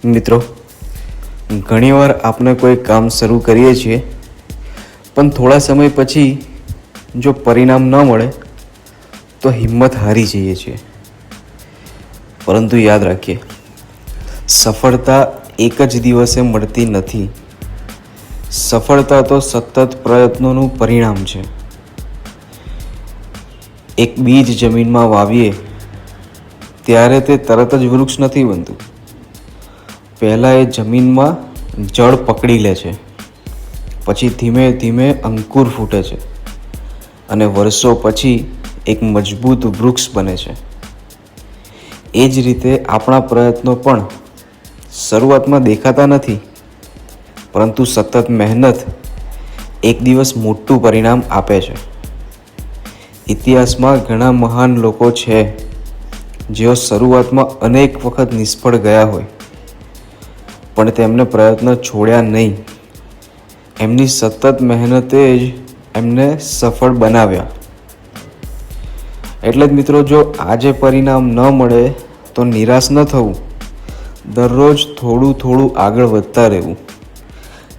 મિત્રો, ઘણીવાર આપણે કોઈ કામ શરૂ કરીએ છીએ પણ થોડા સમય પછી જો પરિણામ ન મળે તો હિંમત હારી જઈએ છીએ. પરંતુ યાદ રાખીએ, સફળતા એક જ દિવસે મળતી નથી. સફળતા તો સતત પ્રયત્નોનું પરિણામ છે. એક બીજ જમીનમાં વાવીએ ત્યારે તે તરત જ વૃક્ષ નથી બનતું. પહેલાં એ જમીનમાં જળ પકડી લે છે, પછી ધીમે ધીમે અંકુર ફૂટે છે અને વર્ષો પછી એક મજબૂત વૃક્ષ બને છે. એ જ રીતે આપણા પ્રયત્નો પણ શરૂઆતમાં દેખાતા નથી, પરંતુ સતત મહેનત એક દિવસ મોટું પરિણામ આપે છે. ઇતિહાસમાં ઘણા મહાન લોકો છે જેઓ શરૂઆતમાં અનેક વખત નિષ્ફળ ગયા હોય, પણ તેમણે પ્રયત્ન છોડ્યા નહીં. એમની સતત મહેનતે જ એમને સફળ બનાવ્યા. એટલે જ મિત્રો, જો આજે પરિણામ ન મળે તો નિરાશ ન થવું. દરરોજ થોડું થોડું આગળ વધતા રહેવું,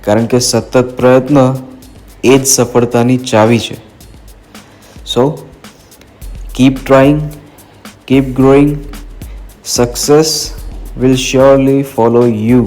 કારણ કે સતત પ્રયત્ન એ જ સફળતાની ચાવી છે. સો keep trying, keep growing. Success will surely follow you.